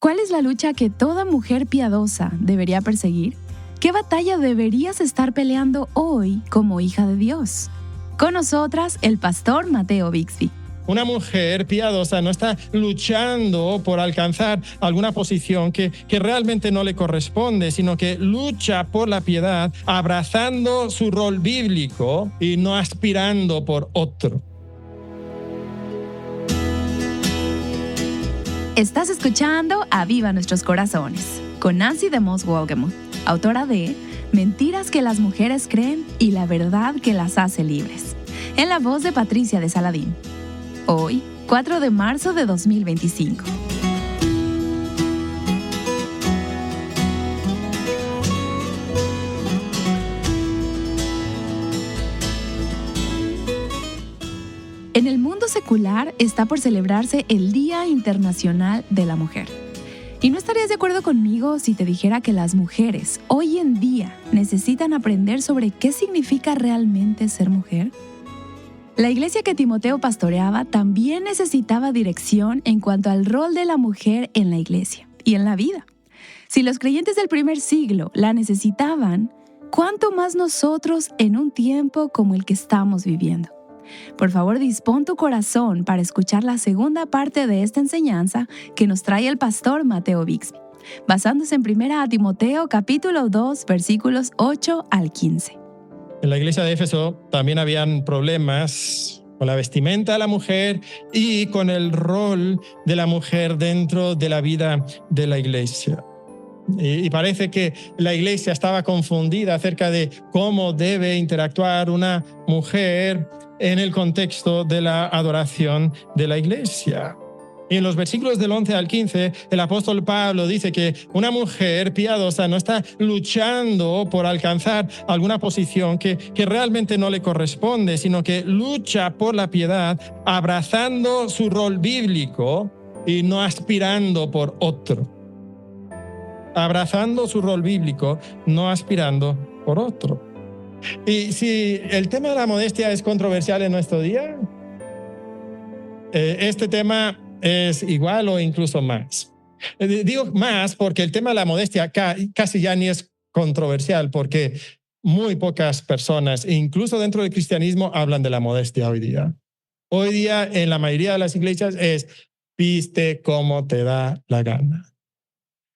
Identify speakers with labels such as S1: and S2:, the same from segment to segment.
S1: ¿Cuál es la lucha que toda mujer piadosa debería perseguir? ¿Qué batalla deberías estar peleando hoy como hija de Dios? Con nosotras, el pastor Mateo Bixby.
S2: Una mujer piadosa no está luchando por alcanzar alguna posición que realmente no le corresponde, sino que lucha por la piedad, abrazando su rol bíblico y no aspirando por otro.
S1: Estás escuchando Aviva Nuestros Corazones, con Nancy DeMoss Wolgemuth, autora de Mentiras que las mujeres creen y la verdad que las hace libres, en la voz de Patricia de Saladín. Hoy, 4 de marzo de 2025. En el mundo secular está por celebrarse el Día Internacional de la Mujer. ¿Y no estarías de acuerdo conmigo si te dijera que las mujeres hoy en día necesitan aprender sobre qué significa realmente ser mujer? La iglesia que Timoteo pastoreaba también necesitaba dirección en cuanto al rol de la mujer en la iglesia y en la vida. Si los creyentes del primer siglo la necesitaban, ¿cuánto más nosotros en un tiempo como el que estamos viviendo? Por favor, dispón tu corazón para escuchar la segunda parte de esta enseñanza que nos trae el pastor Mateo Bixby, basándose en 1 Timoteo capítulo 2, versículos 8 al 15.
S2: En la iglesia de Éfeso también habían problemas con la vestimenta de la mujer y con el rol de la mujer dentro de la vida de la iglesia. Y parece que la iglesia estaba confundida acerca de cómo debe interactuar una mujer en el contexto de la adoración de la iglesia. Y en los versículos del 11 al 15, el apóstol Pablo dice que una mujer piadosa no está luchando por alcanzar alguna posición que realmente no le corresponde, sino que lucha por la piedad, abrazando su rol bíblico y no aspirando por otro. Abrazando su rol bíblico, no aspirando por otro. Y si el tema de la modestia es controversial en nuestro día, este tema es igual o incluso más. Digo más porque el tema de la modestia casi ya ni es controversial, porque muy pocas personas, incluso dentro del cristianismo, hablan de la modestia hoy día. Hoy día, en la mayoría de las iglesias, es viste como te da la gana.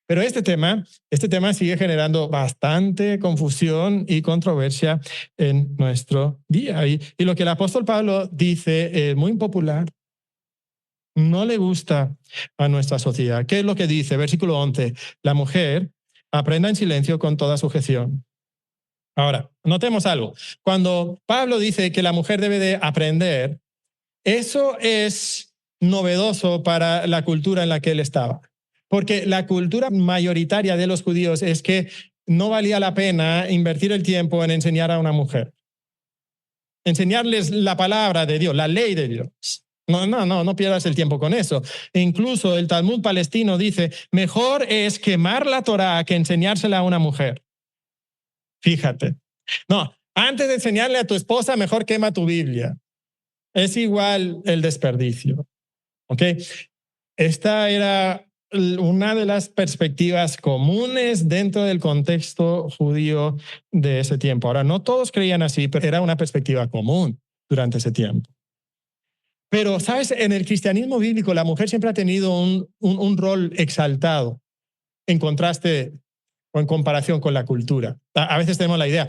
S2: Pero este tema sigue generando bastante confusión y controversia en nuestro día. Y lo que el apóstol Pablo dice es muy impopular. No le gusta a nuestra sociedad. ¿Qué es lo que dice? Versículo 11. La mujer aprenda en silencio con toda sujeción. Ahora, notemos algo. Cuando Pablo dice que la mujer debe de aprender, eso es novedoso para la cultura en la que él estaba. Porque la cultura mayoritaria de los judíos es que no valía la pena invertir el tiempo en enseñar a una mujer. Enseñarles la palabra de Dios, la ley de Dios. No pierdas el tiempo con eso. Incluso el Talmud palestino dice, mejor es quemar la Torá que enseñársela a una mujer. Fíjate. No, antes de enseñarle a tu esposa, mejor quema tu Biblia. Es igual el desperdicio. ¿Ok? Esta era una de las perspectivas comunes dentro del contexto judío de ese tiempo. Ahora, no todos creían así, pero era una perspectiva común durante ese tiempo. Pero, ¿sabes? En el cristianismo bíblico, la mujer siempre ha tenido un rol exaltado en contraste o en comparación con la cultura. A veces tenemos la idea,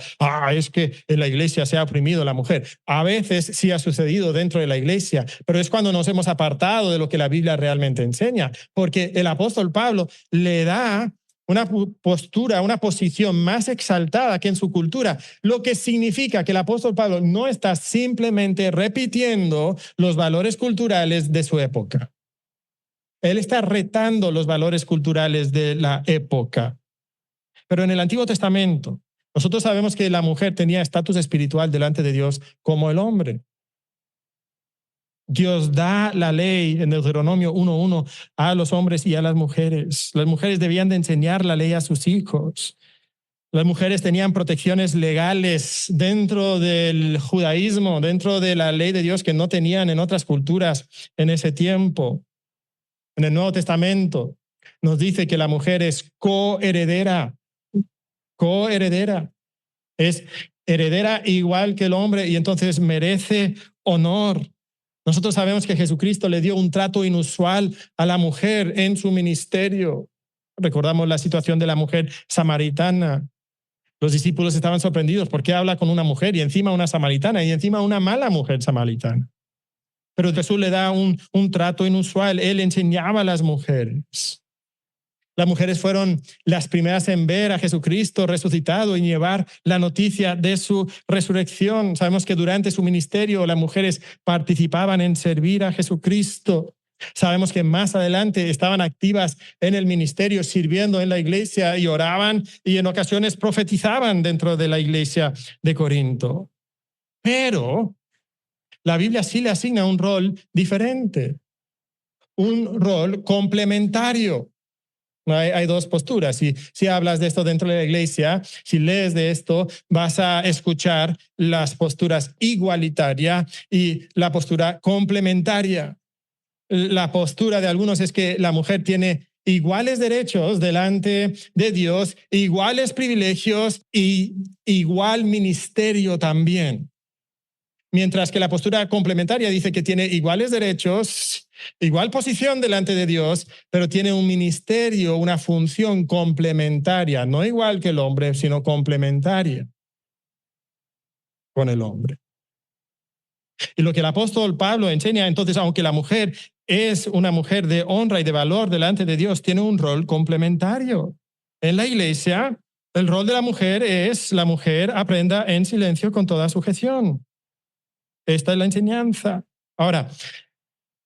S2: es que en la iglesia se ha oprimido la mujer. A veces sí ha sucedido dentro de la iglesia, pero es cuando nos hemos apartado de lo que la Biblia realmente enseña, porque el apóstol Pablo le da una postura, una posición más exaltada que en su cultura, lo que significa que el apóstol Pablo no está simplemente repitiendo los valores culturales de su época. Él está retando los valores culturales de la época. Pero en el Antiguo Testamento, nosotros sabemos que la mujer tenía estatus espiritual delante de Dios como el hombre. Dios da la ley en Deuteronomio 1:1 a los hombres y a las mujeres. Las mujeres debían de enseñar la ley a sus hijos. Las mujeres tenían protecciones legales dentro del judaísmo, dentro de la ley de Dios que no tenían en otras culturas en ese tiempo. En el Nuevo Testamento, nos dice que la mujer es coheredera, es heredera igual que el hombre y entonces merece honor. Nosotros sabemos que Jesucristo le dio un trato inusual a la mujer en su ministerio. Recordamos la situación de la mujer samaritana. Los discípulos estaban sorprendidos. ¿Por qué habla con una mujer y encima una samaritana y encima una mala mujer samaritana? Pero Jesús le da un trato inusual. Él enseñaba a las mujeres. Las mujeres fueron las primeras en ver a Jesucristo resucitado y llevar la noticia de su resurrección. Sabemos que durante su ministerio las mujeres participaban en servir a Jesucristo. Sabemos que más adelante estaban activas en el ministerio, sirviendo en la iglesia y oraban y en ocasiones profetizaban dentro de la iglesia de Corinto. Pero la Biblia sí le asigna un rol diferente, un rol complementario. Hay dos posturas. Si hablas de esto dentro de la iglesia, si lees de esto, vas a escuchar las posturas igualitaria y la postura complementaria. La postura de algunos es que la mujer tiene iguales derechos delante de Dios, iguales privilegios y igual ministerio también. Mientras que la postura complementaria dice que tiene iguales derechos, igual posición delante de Dios, pero tiene un ministerio, una función complementaria, no igual que el hombre, sino complementaria con el hombre. Y lo que el apóstol Pablo enseña, entonces, aunque la mujer es una mujer de honra y de valor delante de Dios, tiene un rol complementario. En la iglesia, el rol de la mujer es la mujer aprenda en silencio con toda sujeción. Esta es la enseñanza. Ahora,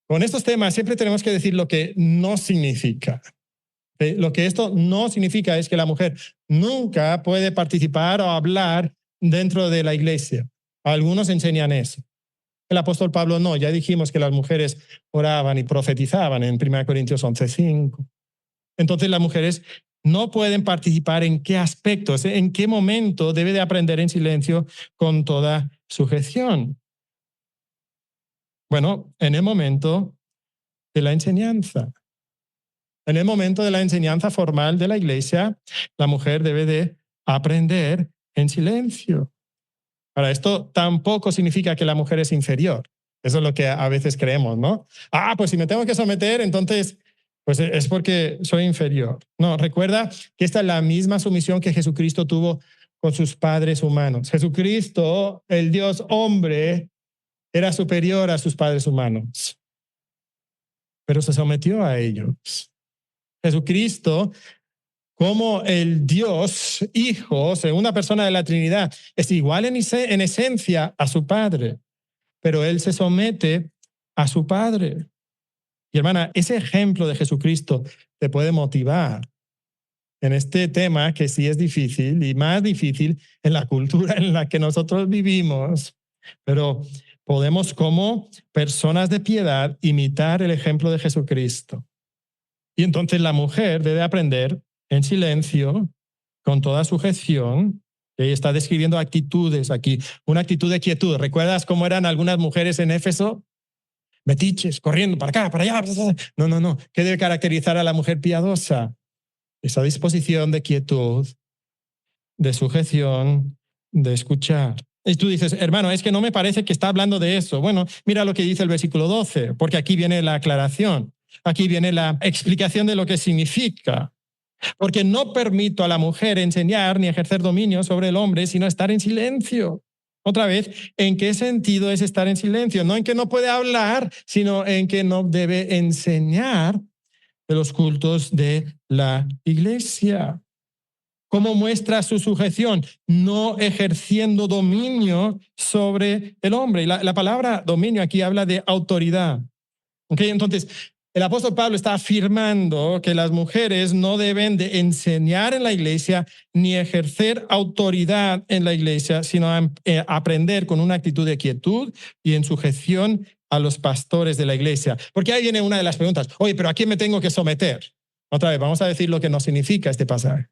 S2: con estos temas siempre tenemos que decir lo que no significa. Lo que esto no significa es que la mujer nunca puede participar o hablar dentro de la iglesia. Algunos enseñan eso. El apóstol Pablo no, ya dijimos que las mujeres oraban y profetizaban en 1 Corintios 11:5. Entonces las mujeres no pueden participar en qué aspectos, en qué momento debe de aprender en silencio con toda sujeción. Bueno, en el momento de la enseñanza. En el momento de la enseñanza formal de la iglesia, la mujer debe de aprender en silencio. Ahora, esto tampoco significa que la mujer es inferior. Eso es lo que a veces creemos, ¿no? Pues si me tengo que someter, entonces, pues es porque soy inferior. No, recuerda que esta es la misma sumisión que Jesucristo tuvo con sus padres humanos. Jesucristo, el Dios hombre, era superior a sus padres humanos, pero se sometió a ellos. Jesucristo, como el Dios Hijo, segunda persona de la Trinidad, es igual en esencia a su Padre, pero Él se somete a su Padre. Y hermana, ese ejemplo de Jesucristo te puede motivar en este tema que sí es difícil y más difícil en la cultura en la que nosotros vivimos, pero podemos como personas de piedad imitar el ejemplo de Jesucristo. Y entonces la mujer debe aprender en silencio, con toda sujeción. Ella está describiendo actitudes aquí, una actitud de quietud. ¿Recuerdas cómo eran algunas mujeres en Éfeso? Metiches, corriendo para acá, para allá. No. ¿Qué debe caracterizar a la mujer piadosa? Esa disposición de quietud, de sujeción, de escuchar. Y tú dices, hermano, es que no me parece que está hablando de eso. Bueno, mira lo que dice el versículo 12, porque aquí viene la aclaración. Aquí viene la explicación de lo que significa. Porque no permito a la mujer enseñar ni ejercer dominio sobre el hombre, sino estar en silencio. Otra vez, ¿en qué sentido es estar en silencio? No en que no puede hablar, sino en que no debe enseñar de los cultos de la iglesia. ¿Cómo muestra su sujeción? No ejerciendo dominio sobre el hombre. Y la palabra dominio aquí habla de autoridad. ¿Okay? Entonces, el apóstol Pablo está afirmando que las mujeres no deben de enseñar en la iglesia ni ejercer autoridad en la iglesia, sino aprender con una actitud de quietud y en sujeción a los pastores de la iglesia. Porque ahí viene una de las preguntas. Oye, ¿pero a quién me tengo que someter? Otra vez, vamos a decir lo que no significa este pasaje.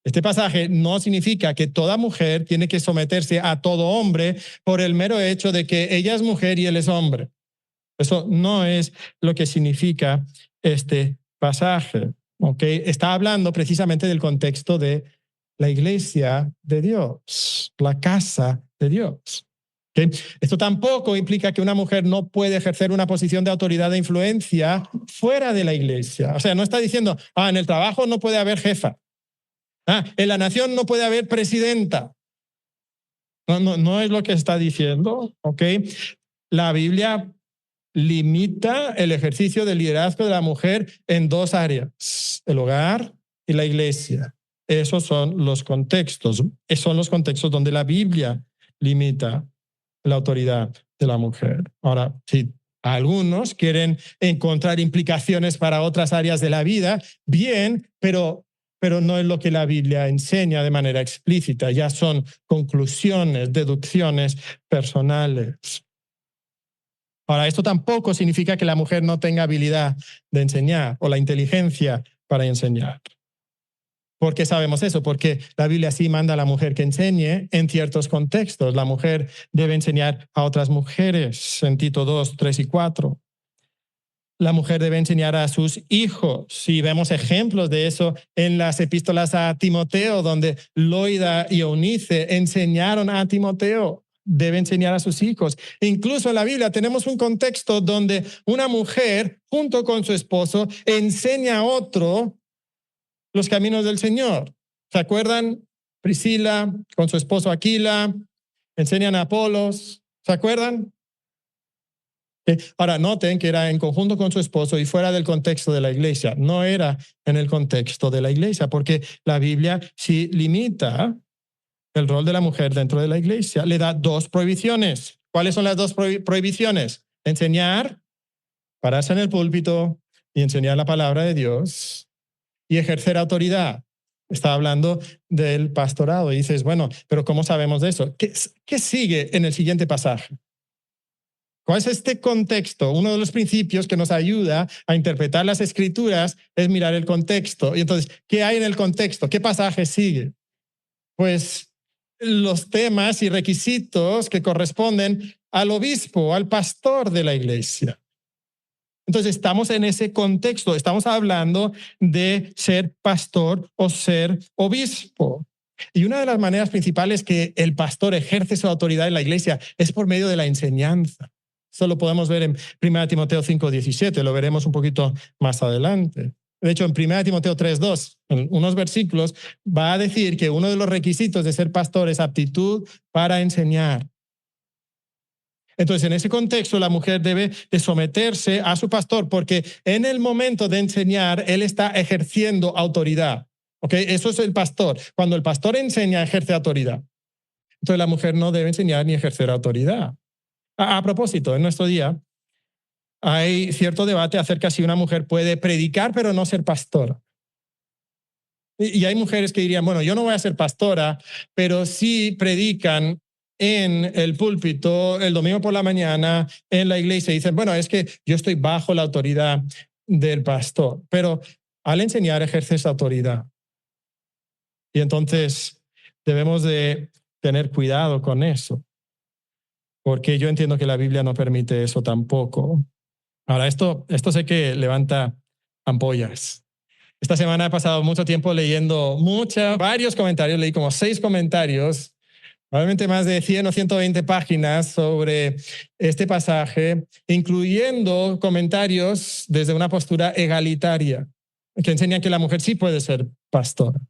S2: Este pasaje no significa que toda mujer tiene que someterse a todo hombre por el mero hecho de que ella es mujer y él es hombre. Eso no es lo que significa este pasaje, ¿ok? Está hablando precisamente del contexto de la iglesia de Dios, la casa de Dios. ¿Okay? Esto tampoco implica que una mujer no puede ejercer una posición de autoridad e influencia fuera de la iglesia. O sea, no está diciendo, en el trabajo no puede haber jefa. En la nación no puede haber presidenta. No es lo que está diciendo, ¿ok? La Biblia limita el ejercicio del liderazgo de la mujer en dos áreas, el hogar y la iglesia. Esos son los contextos donde la Biblia limita la autoridad de la mujer. Ahora, si algunos quieren encontrar implicaciones para otras áreas de la vida, bien, pero no es lo que la Biblia enseña de manera explícita. Ya son conclusiones, deducciones personales. Ahora, esto tampoco significa que la mujer no tenga habilidad de enseñar o la inteligencia para enseñar. ¿Por qué sabemos eso? Porque la Biblia sí manda a la mujer que enseñe en ciertos contextos. La mujer debe enseñar a otras mujeres en Tito 2, 3 y 4. La mujer debe enseñar a sus hijos. Y vemos ejemplos de eso en las epístolas a Timoteo, donde Loida y Eunice enseñaron a Timoteo. Debe enseñar a sus hijos. Incluso en la Biblia tenemos un contexto donde una mujer, junto con su esposo, enseña a otro los caminos del Señor. ¿Se acuerdan? Priscila con su esposo Aquila enseñan a Apolos. ¿Se acuerdan? Ahora, noten que era en conjunto con su esposo y fuera del contexto de la iglesia. No era en el contexto de la iglesia, porque la Biblia sí limita el rol de la mujer dentro de la iglesia. Le da dos prohibiciones. ¿Cuáles son las dos prohibiciones? Enseñar, pararse en el púlpito y enseñar la palabra de Dios, y ejercer autoridad. Está hablando del pastorado. Y dices, bueno, pero ¿cómo sabemos de eso? ¿Qué sigue en el siguiente pasaje? ¿Cuál es este contexto? Uno de los principios que nos ayuda a interpretar las escrituras es mirar el contexto. Y entonces, ¿qué hay en el contexto? ¿Qué pasaje sigue? Pues los temas y requisitos que corresponden al obispo, al pastor de la iglesia. Entonces, estamos en ese contexto. Estamos hablando de ser pastor o ser obispo. Y una de las maneras principales que el pastor ejerce su autoridad en la iglesia es por medio de la enseñanza. Eso lo podemos ver en 1 Timoteo 5:17, lo veremos un poquito más adelante. De hecho, en 1 Timoteo 3:2, en unos versículos, va a decir que uno de los requisitos de ser pastor es aptitud para enseñar. Entonces, en ese contexto, la mujer debe de someterse a su pastor, porque en el momento de enseñar, él está ejerciendo autoridad. ¿Okay? Eso es el pastor. Cuando el pastor enseña, ejerce autoridad. Entonces, la mujer no debe enseñar ni ejercer autoridad. A propósito, en nuestro día hay cierto debate acerca si una mujer puede predicar pero no ser pastora. Y hay mujeres que dirían, bueno, yo no voy a ser pastora, pero sí predican en el púlpito el domingo por la mañana en la iglesia. Y dicen, bueno, es que yo estoy bajo la autoridad del pastor, pero al enseñar ejerces autoridad. Y entonces debemos de tener cuidado con eso, porque yo entiendo que la Biblia no permite eso tampoco. Ahora, esto sé que levanta ampollas. Esta semana he pasado mucho tiempo leyendo varios comentarios, leí como 6 comentarios, probablemente más de 100 o 120 páginas sobre este pasaje, incluyendo comentarios desde una postura egalitaria, que enseñan que la mujer sí puede ser pastora.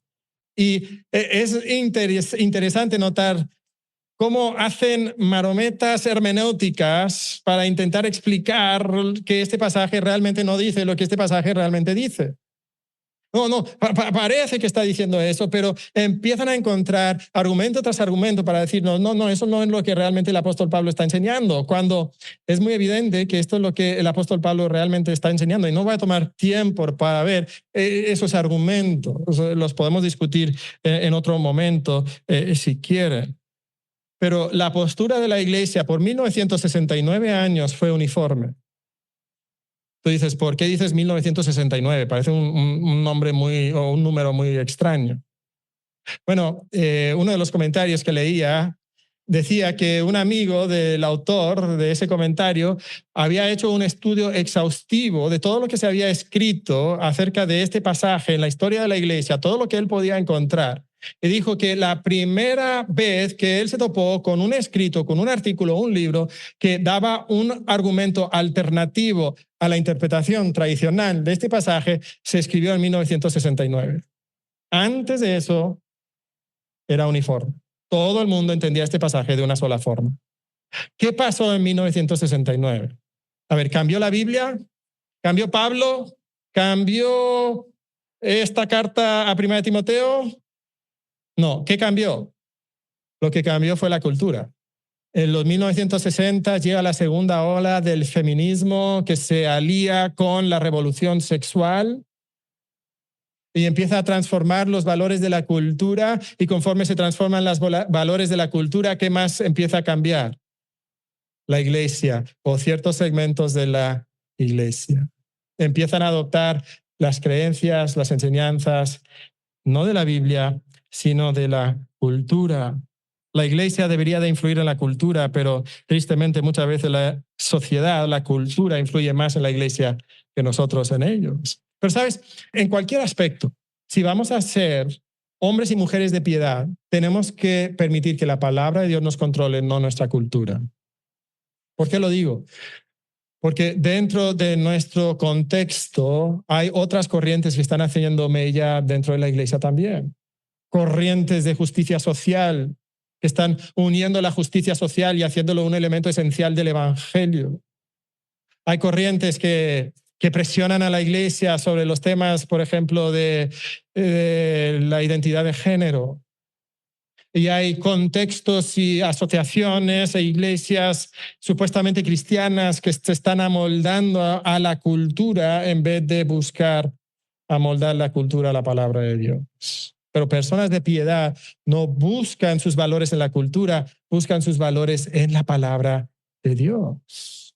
S2: Y es interesante notar cómo hacen marometas hermenéuticas para intentar explicar que este pasaje realmente no dice lo que este pasaje realmente dice. Parece que está diciendo eso, pero empiezan a encontrar argumento tras argumento para decirnos, no, eso no es lo que realmente el apóstol Pablo está enseñando, cuando es muy evidente que esto es lo que el apóstol Pablo realmente está enseñando. Y no voy a tomar tiempo para ver esos argumentos. Los podemos discutir en otro momento si quieren. Pero la postura de la iglesia por 1969 años fue uniforme. Tú dices, ¿por qué dices 1969? Parece un nombre o un número muy extraño. Bueno, uno de los comentarios que leía decía que un amigo del autor de ese comentario había hecho un estudio exhaustivo de todo lo que se había escrito acerca de este pasaje en la historia de la iglesia, todo lo que él podía encontrar. Y dijo que la primera vez que él se topó con un escrito, con un artículo, un libro que daba un argumento alternativo a la interpretación tradicional de este pasaje, se escribió en 1969. Antes de eso, era uniforme. Todo el mundo entendía este pasaje de una sola forma. ¿Qué pasó en 1969? A ver, ¿cambió la Biblia? ¿Cambió Pablo? ¿Cambió esta carta a 1 Timoteo? No. ¿Qué cambió? Lo que cambió fue la cultura. En los 1960 llega la segunda ola del feminismo que se alía con la revolución sexual y empieza a transformar los valores de la cultura, y conforme se transforman los valores de la cultura, ¿qué más empieza a cambiar? La iglesia o ciertos segmentos de la iglesia. Empiezan a adoptar las creencias, las enseñanzas, no de la Biblia, sino de la cultura. La iglesia debería de influir en la cultura, pero tristemente muchas veces la sociedad, la cultura influye más en la iglesia que nosotros en ellos. Pero sabes, en cualquier aspecto, si vamos a ser hombres y mujeres de piedad, tenemos que permitir que la palabra de Dios nos controle, no nuestra cultura. ¿Por qué lo digo? Porque dentro de nuestro contexto hay otras corrientes que están haciendo mella dentro de la iglesia también. Corrientes de justicia social que están uniendo la justicia social y haciéndolo un elemento esencial del evangelio. Hay corrientes que presionan a la iglesia sobre los temas, por ejemplo, de la identidad de género. Y hay contextos y asociaciones e iglesias supuestamente cristianas que se están amoldando a la cultura en vez de buscar amoldar la cultura a la palabra de Dios. Pero personas de piedad no buscan sus valores en la cultura, buscan sus valores en la palabra de Dios.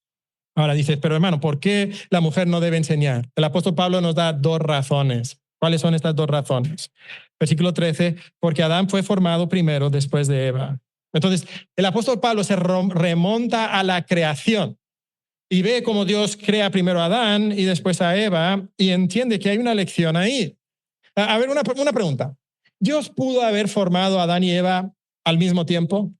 S2: Ahora dices, pero hermano, ¿por qué la mujer no debe enseñar? El apóstol Pablo nos da dos razones. ¿Cuáles son estas dos razones? Versículo 13, porque Adán fue formado primero después de Eva. Entonces, el apóstol Pablo se remonta a la creación y ve cómo Dios crea primero a Adán y después a Eva y entiende que hay una lección ahí. A ver, una pregunta. ¿Dios pudo haber formado a Adán y Eva al mismo tiempo?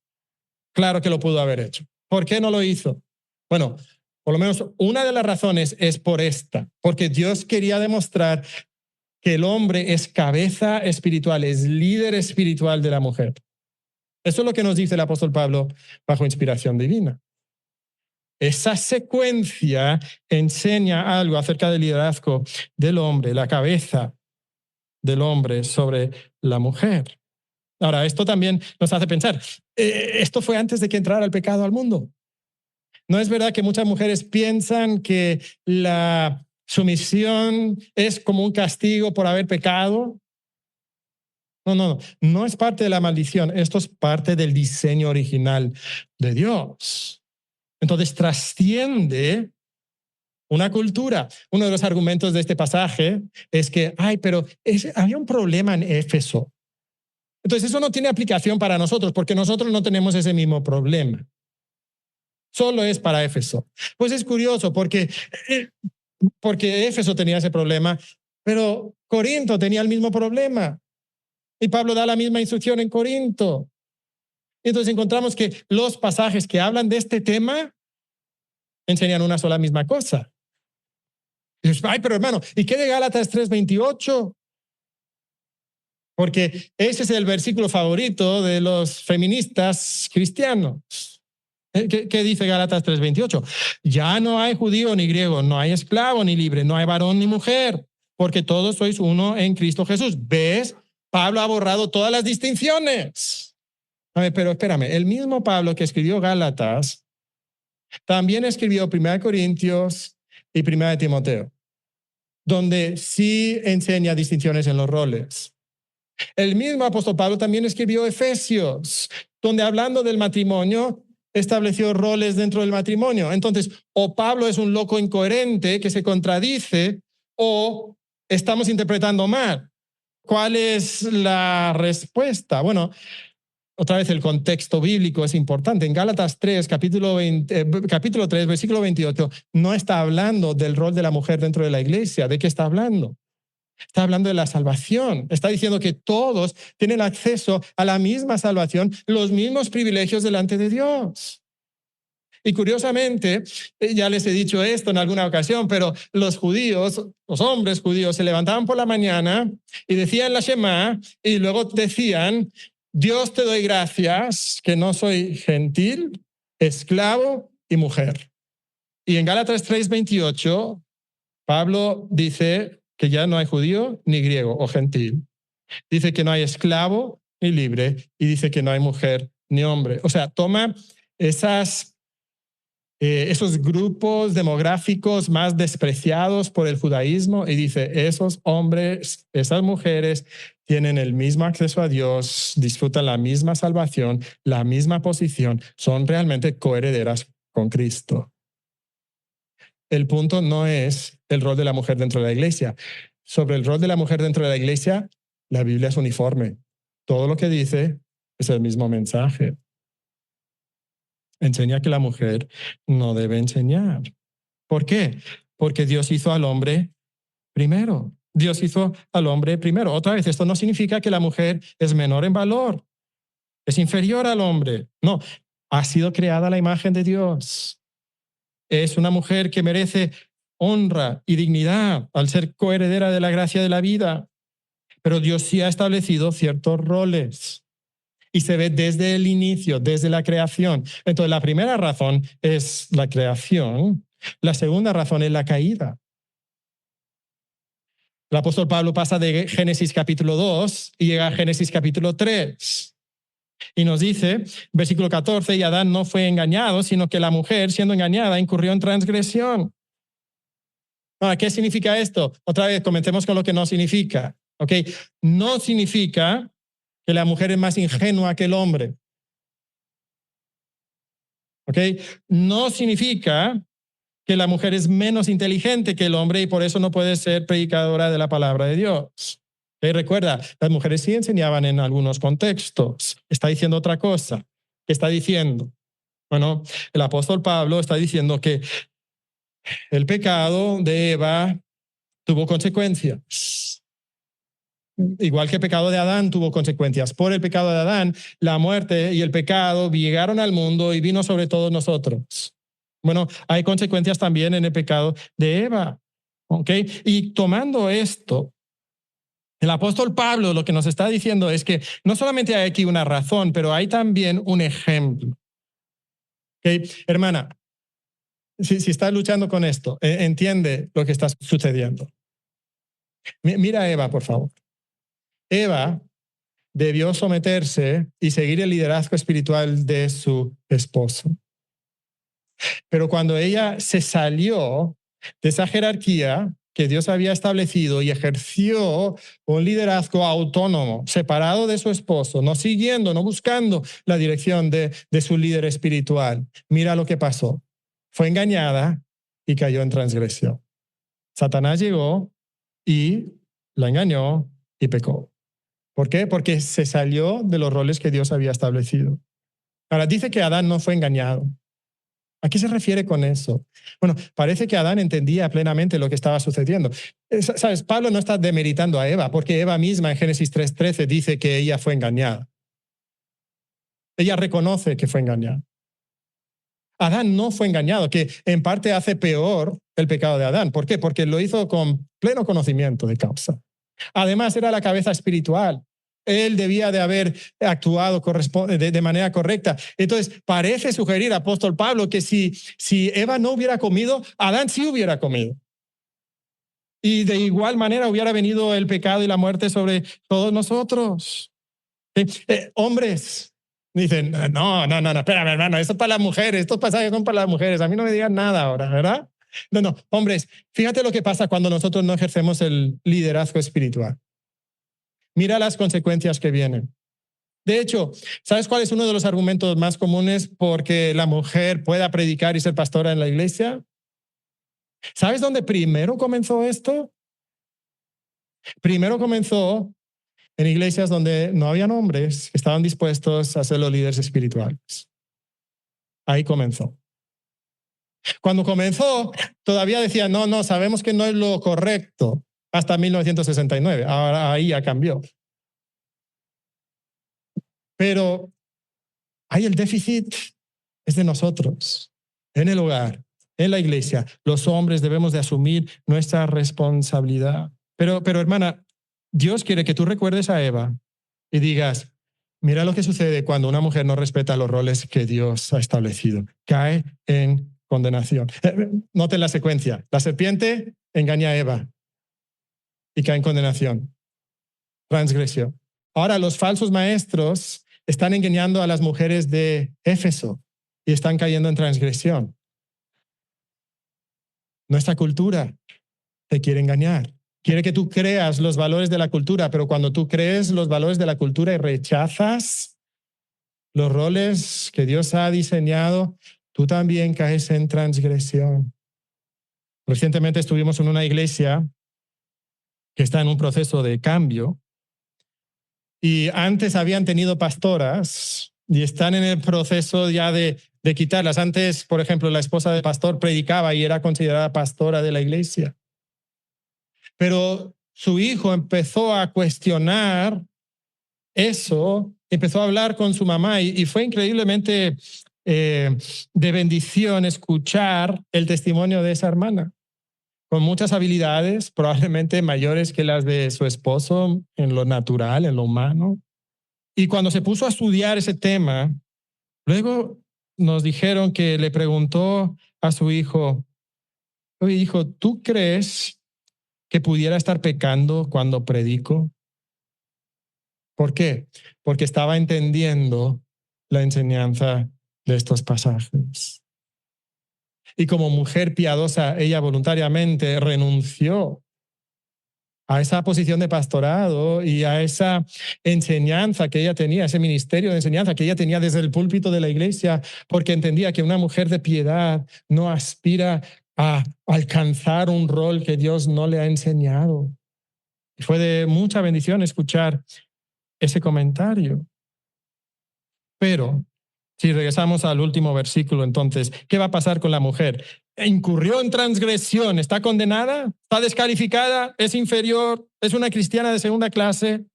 S2: Claro que lo pudo haber hecho. ¿Por qué no lo hizo? Bueno, por lo menos una de las razones es por esta, porque Dios quería demostrar que el hombre es cabeza espiritual, es líder espiritual de la mujer. Eso es lo que nos dice el apóstol Pablo bajo inspiración divina. Esa secuencia enseña algo acerca del liderazgo del hombre, la cabeza del hombre sobre la mujer. Ahora, esto también nos hace pensar, esto fue antes de que entrara el pecado al mundo. ¿No es verdad que muchas mujeres piensan que la sumisión es como un castigo por haber pecado? No es parte de la maldición. Esto es parte del diseño original de Dios. Entonces trasciende una cultura. Uno de los argumentos de este pasaje es que, pero había un problema en Éfeso. Entonces eso no tiene aplicación para nosotros porque nosotros no tenemos ese mismo problema. Solo es para Éfeso. Pues es curioso porque Éfeso tenía ese problema, pero Corinto tenía el mismo problema. Y Pablo da la misma instrucción en Corinto. Entonces encontramos que los pasajes que hablan de este tema enseñan una sola misma cosa. Y dices, pero hermano, ¿y qué de Gálatas 3:28? Porque ese es el versículo favorito de los feministas cristianos. ¿Qué dice Gálatas 3:28? Ya no hay judío ni griego, no hay esclavo ni libre, no hay varón ni mujer, porque todos sois uno en Cristo Jesús. ¿Ves? Pablo ha borrado todas las distinciones. A ver, pero espérame, el mismo Pablo que escribió Gálatas también escribió 1 Corintios y 1 Timoteo, donde sí enseña distinciones en los roles. El mismo apóstol Pablo también escribió Efesios, donde hablando del matrimonio estableció roles dentro del matrimonio. Entonces, o Pablo es un loco incoherente que se contradice, o estamos interpretando mal. ¿Cuál es la respuesta? Bueno, Otra vez el contexto bíblico es importante. En Gálatas 3, capítulo 3, versículo 28, no está hablando del rol de la mujer dentro de la iglesia. ¿De qué está hablando? Está hablando de la salvación. Está diciendo que todos tienen acceso a la misma salvación, los mismos privilegios delante de Dios. Y curiosamente, ya les he dicho esto en alguna ocasión, pero los judíos, los hombres judíos, se levantaban por la mañana y decían la Shema y luego decían: Dios, te doy gracias que no soy gentil, esclavo y mujer. Y en Gálatas 3:28, Pablo dice que ya no hay judío ni griego o gentil. Dice que no hay esclavo ni libre y dice que no hay mujer ni hombre. O sea, toma esos grupos demográficos más despreciados por el judaísmo y dice: esos hombres, esas mujeres tienen el mismo acceso a Dios, disfrutan la misma salvación, la misma posición, son realmente coherederas con Cristo. El punto no es el rol de la mujer dentro de la iglesia. Sobre el rol de la mujer dentro de la iglesia, la Biblia es uniforme. Todo lo que dice es el mismo mensaje. Enseña que la mujer no debe enseñar. ¿Por qué? Porque Dios hizo al hombre primero. Dios hizo al hombre primero. Otra vez, esto no significa que la mujer es menor en valor, es inferior al hombre. No, ha sido creada a la imagen de Dios. Es una mujer que merece honra y dignidad al ser coheredera de la gracia de la vida. Pero Dios sí ha establecido ciertos roles. Y se ve desde el inicio, desde la creación. Entonces, la primera razón es la creación. La segunda razón es la caída. El apóstol Pablo pasa de Génesis capítulo 2 y llega a Génesis capítulo 3. Y nos dice, versículo 14, y Adán no fue engañado, sino que la mujer, siendo engañada, incurrió en transgresión. Ahora, ¿qué significa esto? Otra vez, comencemos con lo que no significa. ¿Ok? No significa que la mujer es más ingenua que el hombre. ¿Ok? No significa que la mujer es menos inteligente que el hombre y por eso no puede ser predicadora de la palabra de Dios. ¿Ok? Recuerda, las mujeres sí enseñaban en algunos contextos. Está diciendo otra cosa. ¿Qué está diciendo? Bueno, el apóstol Pablo está diciendo que el pecado de Eva tuvo consecuencias. Igual que el pecado de Adán tuvo consecuencias. Por el pecado de Adán, la muerte y el pecado llegaron al mundo y vino sobre todos nosotros. Bueno, hay consecuencias también en el pecado de Eva. ¿Ok? Y tomando esto, el apóstol Pablo lo que nos está diciendo es que no solamente hay aquí una razón, pero hay también un ejemplo. ¿Ok? Hermana, si estás luchando con esto, entiende lo que está sucediendo. Mira a Eva, por favor. Eva debió someterse y seguir el liderazgo espiritual de su esposo. Pero cuando ella se salió de esa jerarquía que Dios había establecido y ejerció un liderazgo autónomo, separado de su esposo, no siguiendo, no buscando la dirección de su líder espiritual, mira lo que pasó. Fue engañada y cayó en transgresión. Satanás llegó y la engañó y pecó. ¿Por qué? Porque se salió de los roles que Dios había establecido. Ahora, dice que Adán no fue engañado. ¿A qué se refiere con eso? Bueno, parece que Adán entendía plenamente lo que estaba sucediendo. ¿Sabes? Pablo no está demeritando a Eva, porque Eva misma en Génesis 3:13 dice que ella fue engañada. Ella reconoce que fue engañada. Adán no fue engañado, que en parte hace peor el pecado de Adán. ¿Por qué? Porque lo hizo con pleno conocimiento de causa. Además, era la cabeza espiritual. Él debía de haber actuado de manera correcta. Entonces, parece sugerir, apóstol Pablo, que si Eva no hubiera comido, Adán sí hubiera comido. Y de igual manera hubiera venido el pecado y la muerte sobre todos nosotros. Hombres, dicen, no, espérame, hermano, esto es para las mujeres, estos pasajes son para las mujeres, a mí no me digan nada ahora, ¿verdad? No, hombres, fíjate lo que pasa cuando nosotros no ejercemos el liderazgo espiritual. Mira las consecuencias que vienen. De hecho, ¿sabes cuál es uno de los argumentos más comunes porque la mujer pueda predicar y ser pastora en la iglesia? ¿Sabes dónde primero comenzó esto? Primero comenzó en iglesias donde no habían hombres que estaban dispuestos a ser los líderes espirituales. Ahí comenzó. Cuando comenzó, todavía decían, no, sabemos que no es lo correcto, hasta 1969. Ahora ahí ya cambió. Pero ahí el déficit es de nosotros, en el hogar, en la iglesia. Los hombres debemos de asumir nuestra responsabilidad. Pero hermana, Dios quiere que tú recuerdes a Eva y digas, mira lo que sucede cuando una mujer no respeta los roles que Dios ha establecido. Cae en condenación. Noten la secuencia. La serpiente engaña a Eva y cae en condenación. Transgresión. Ahora los falsos maestros están engañando a las mujeres de Éfeso y están cayendo en transgresión. Nuestra cultura te quiere engañar. Quiere que tú creas los valores de la cultura, pero cuando tú crees los valores de la cultura y rechazas los roles que Dios ha diseñado, tú también caes en transgresión. Recientemente estuvimos en una iglesia que está en un proceso de cambio y antes habían tenido pastoras y están en el proceso ya de quitarlas. Antes, por ejemplo, la esposa del pastor predicaba y era considerada pastora de la iglesia. Pero su hijo empezó a cuestionar eso, empezó a hablar con su mamá y fue increíblemente de bendición escuchar el testimonio de esa hermana, con muchas habilidades, probablemente mayores que las de su esposo en lo natural, en lo humano. Y cuando se puso a estudiar ese tema, luego nos dijeron que le preguntó a su hijo, oye, hijo, ¿tú crees que pudiera estar pecando cuando predico? ¿Por qué? Porque estaba entendiendo la enseñanza de estos pasajes. Y como mujer piadosa, ella voluntariamente renunció a esa posición de pastorado y a esa enseñanza que ella tenía, ese ministerio de enseñanza que ella tenía desde el púlpito de la iglesia, porque entendía que una mujer de piedad no aspira a alcanzar un rol que Dios no le ha enseñado. Y fue de mucha bendición escuchar ese comentario. Pero si regresamos al último versículo, entonces, ¿qué va a pasar con la mujer? Incurrió en transgresión, ¿está condenada? ¿Está descalificada? ¿Es inferior? ¿Es una cristiana de segunda clase?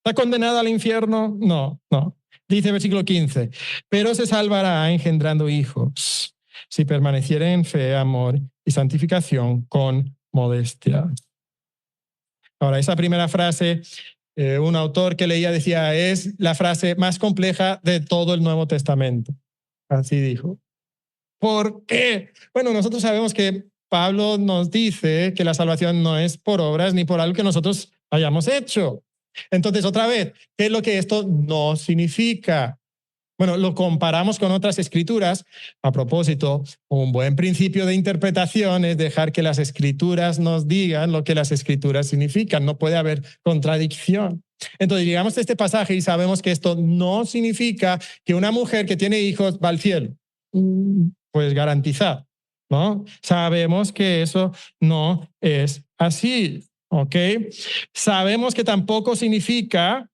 S2: ¿Está condenada al infierno? No. Dice versículo 15, pero se salvará engendrando hijos, si permaneciere en fe, amor y santificación con modestia. Ahora, esa primera frase, un autor que leía decía, es la frase más compleja de todo el Nuevo Testamento. Así dijo. ¿Por qué? Bueno, nosotros sabemos que Pablo nos dice que la salvación no es por obras ni por algo que nosotros hayamos hecho. Entonces, otra vez, ¿qué es lo que esto no significa? Bueno, lo comparamos con otras escrituras. A propósito, un buen principio de interpretación es dejar que las escrituras nos digan lo que las escrituras significan. No puede haber contradicción. Entonces, llegamos a este pasaje y sabemos que esto no significa que una mujer que tiene hijos va al cielo. Pues garantizado, ¿no? Sabemos que eso no es así, ¿ok? Sabemos que tampoco significa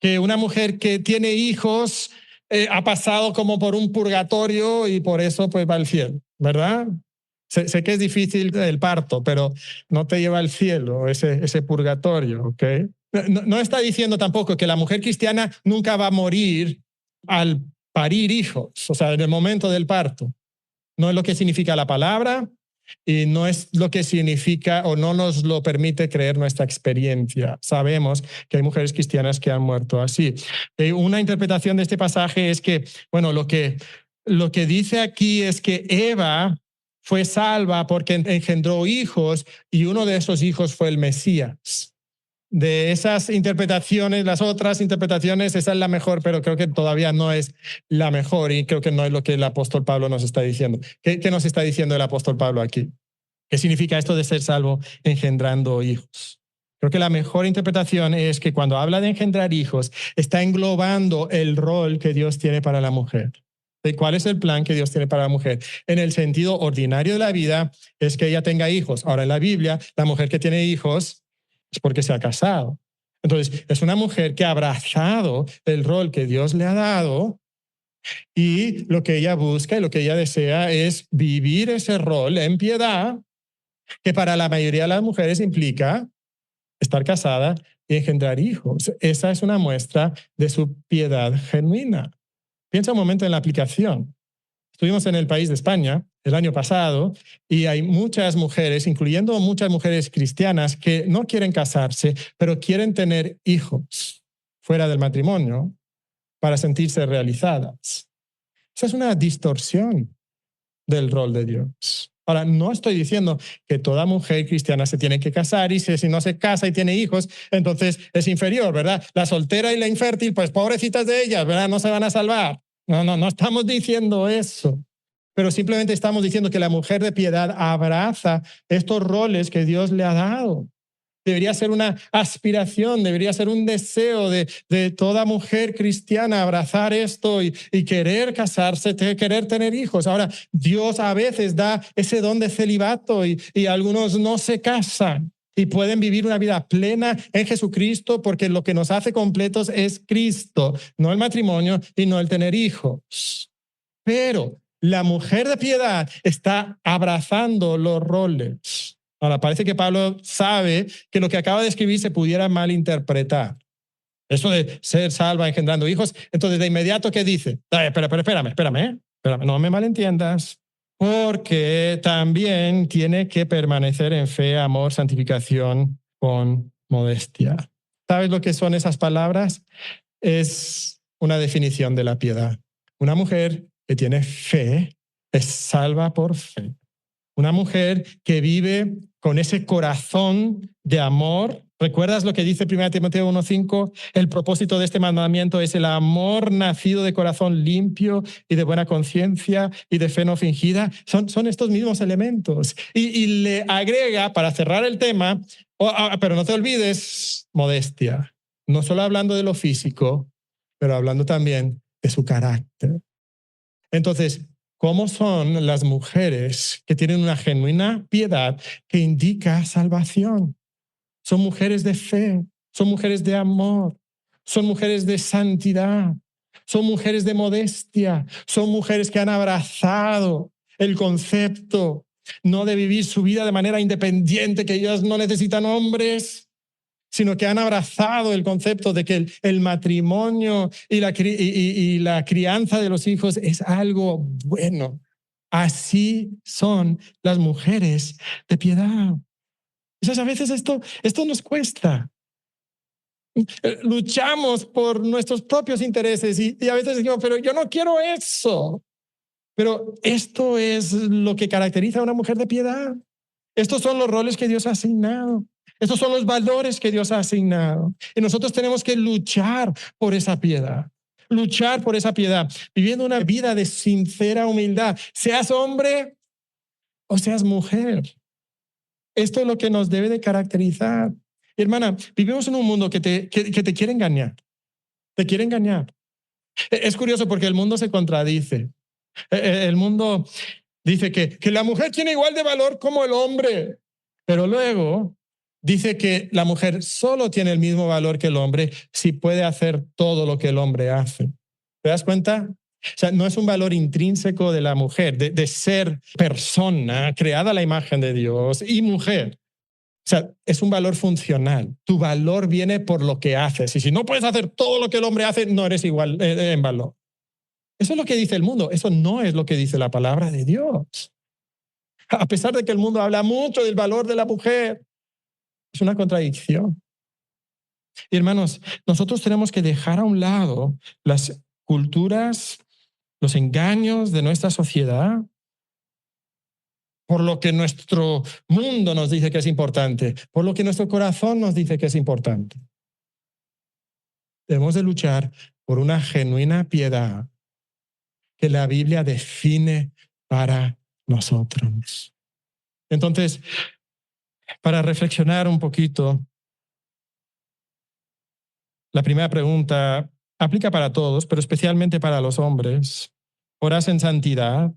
S2: que una mujer que tiene hijos ha pasado como por un purgatorio y por eso pues va al cielo, ¿verdad? Sé que es difícil el parto, pero no te lleva al cielo ese purgatorio, ¿ok? No está diciendo tampoco que la mujer cristiana nunca va a morir al parir hijos, o sea, en el momento del parto. No es lo que significa la palabra y no es lo que significa o no nos lo permite creer nuestra experiencia. Sabemos que hay mujeres cristianas que han muerto así. Una interpretación de este pasaje es que, bueno, lo que dice aquí es que Eva fue salva porque engendró hijos y uno de esos hijos fue el Mesías. De esas interpretaciones, las otras interpretaciones, esa es la mejor, pero creo que todavía no es la mejor y creo que no es lo que el apóstol Pablo nos está diciendo. ¿Qué nos está diciendo el apóstol Pablo aquí? ¿Qué significa esto de ser salvo engendrando hijos? Creo que la mejor interpretación es que cuando habla de engendrar hijos, está englobando el rol que Dios tiene para la mujer. ¿Cuál es el plan que Dios tiene para la mujer? En el sentido ordinario de la vida es que ella tenga hijos. Ahora, en la Biblia, la mujer que tiene hijos es porque se ha casado. Entonces, es una mujer que ha abrazado el rol que Dios le ha dado y lo que ella busca y lo que ella desea es vivir ese rol en piedad, que para la mayoría de las mujeres implica estar casada y engendrar hijos. Esa es una muestra de su piedad genuina. Piensa un momento en la aplicación. Estuvimos en el país de España el año pasado y hay muchas mujeres, incluyendo muchas mujeres cristianas, que no quieren casarse, pero quieren tener hijos fuera del matrimonio para sentirse realizadas. Esa es una distorsión del rol de Dios. Ahora, no estoy diciendo que toda mujer cristiana se tiene que casar y si no se casa y tiene hijos, entonces es inferior, ¿verdad? La soltera y la infértil, pues pobrecitas de ellas, ¿verdad? No se van a salvar. No estamos diciendo eso. Pero simplemente estamos diciendo que la mujer de piedad abraza estos roles que Dios le ha dado. Debería ser una aspiración, debería ser un deseo de toda mujer cristiana abrazar esto y querer casarse, querer tener hijos. Ahora, Dios a veces da ese don de celibato y algunos no se casan y pueden vivir una vida plena en Jesucristo porque lo que nos hace completos es Cristo, no el matrimonio y no el tener hijos. Pero la mujer de piedad está abrazando los roles. Ahora, parece que Pablo sabe que lo que acaba de escribir se pudiera malinterpretar. Eso de ser salva engendrando hijos. Entonces, de inmediato, ¿qué dice? Pero espérame, no me malentiendas. Porque también tiene que permanecer en fe, amor, santificación con modestia. ¿Sabes lo que son esas palabras? Es una definición de la piedad. Una mujer que tiene fe es salva por fe. Una mujer que vive con ese corazón de amor. ¿Recuerdas lo que dice 1 Timoteo 1:5? El propósito de este mandamiento es el amor nacido de corazón limpio y de buena conciencia y de fe no fingida. Son estos mismos elementos. Y le agrega, para cerrar el tema, pero no te olvides, modestia. No solo hablando de lo físico, pero hablando también de su carácter. Entonces, ¿cómo son las mujeres que tienen una genuina piedad que indica salvación? Son mujeres de fe, son mujeres de amor, son mujeres de santidad, son mujeres de modestia, son mujeres que han abrazado el concepto no de vivir su vida de manera independiente, que ellas no necesitan hombres, sino que han abrazado el concepto de que el matrimonio y la crianza de los hijos es algo bueno. Así son las mujeres de piedad. Entonces, a veces esto nos cuesta. Luchamos por nuestros propios intereses y a veces decimos, pero yo no quiero eso. Pero esto es lo que caracteriza a una mujer de piedad. Estos son los roles que Dios ha asignado. Estos son los valores que Dios ha asignado. Y nosotros tenemos que luchar por esa piedad. Luchar por esa piedad, viviendo una vida de sincera humildad. Seas hombre o seas mujer. Esto es lo que nos debe de caracterizar. Hermana, vivimos en un mundo que te quiere engañar. Te quiere engañar. Es curioso porque el mundo se contradice. El mundo dice que la mujer tiene igual de valor como el hombre, pero luego dice que la mujer solo tiene el mismo valor que el hombre si puede hacer todo lo que el hombre hace. ¿Te das cuenta? O sea, no es un valor intrínseco de la mujer, de ser persona creada a la imagen de Dios y mujer. O sea, es un valor funcional. Tu valor viene por lo que haces. Y si no puedes hacer todo lo que el hombre hace, no eres igual en valor. Eso es lo que dice el mundo. Eso no es lo que dice la palabra de Dios. A pesar de que el mundo habla mucho del valor de la mujer, es una contradicción. Y hermanos, nosotros tenemos que dejar a un lado las culturas, los engaños de nuestra sociedad, por lo que nuestro mundo nos dice que es importante, por lo que nuestro corazón nos dice que es importante. Debemos de luchar por una genuina piedad que la Biblia define para nosotros. Entonces, para reflexionar un poquito, la primera pregunta aplica para todos, pero especialmente para los hombres. ¿Oras en santidad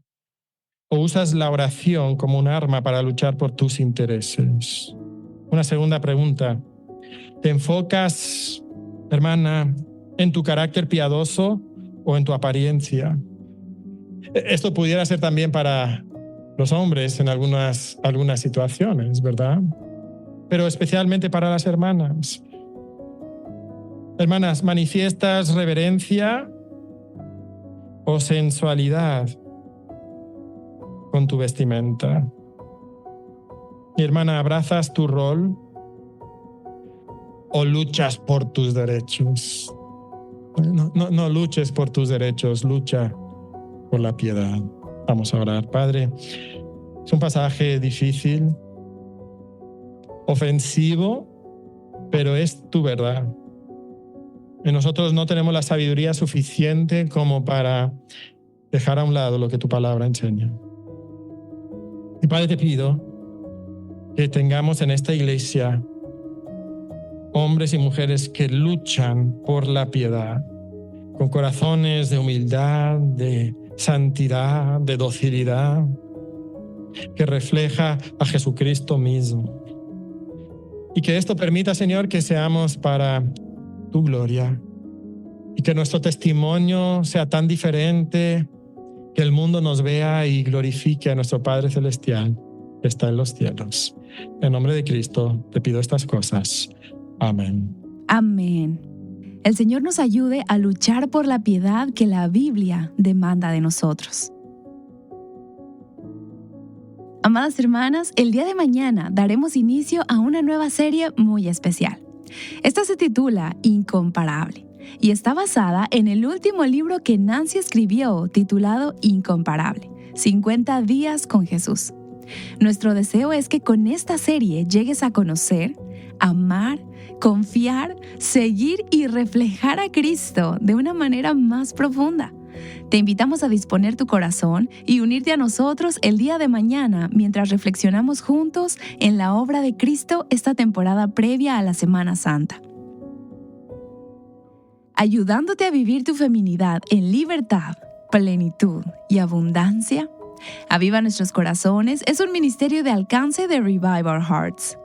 S2: o usas la oración como un arma para luchar por tus intereses? Una segunda pregunta. ¿Te enfocas, hermana, en tu carácter piadoso o en tu apariencia? Esto pudiera ser también para los hombres en algunas situaciones, ¿verdad? Pero especialmente para las hermanas. Hermanas, ¿manifiestas reverencia o sensualidad con tu vestimenta? Mi hermana, ¿abrazas tu rol o luchas por tus derechos? No luches por tus derechos, lucha por la piedad. Vamos a orar. Padre, es un pasaje difícil, ofensivo, pero es tu verdad. Y nosotros no tenemos la sabiduría suficiente como para dejar a un lado lo que tu palabra enseña. Y Padre, te pido que tengamos en esta iglesia hombres y mujeres que luchan por la piedad, con corazones de humildad, de santidad, de docilidad, que refleja a Jesucristo mismo. Y que esto permita, Señor, que seamos para tu gloria y que nuestro testimonio sea tan diferente que el mundo nos vea y glorifique a nuestro Padre Celestial que está en los cielos. En nombre de Cristo te pido estas cosas. Amén.
S1: Amén. El Señor nos ayude a luchar por la piedad que la Biblia demanda de nosotros. Amadas hermanas, el día de mañana daremos inicio a una nueva serie muy especial. Esta se titula Incomparable y está basada en el último libro que Nancy escribió titulado Incomparable, 50 días con Jesús. Nuestro deseo es que con esta serie llegues a conocer, amar, confiar, seguir y reflejar a Cristo de una manera más profunda. Te invitamos a disponer tu corazón y unirte a nosotros el día de mañana mientras reflexionamos juntos en la obra de Cristo esta temporada previa a la Semana Santa. Ayudándote a vivir tu feminidad en libertad, plenitud y abundancia, Aviva Nuestros Corazones es un ministerio de alcance de Revive Our Hearts.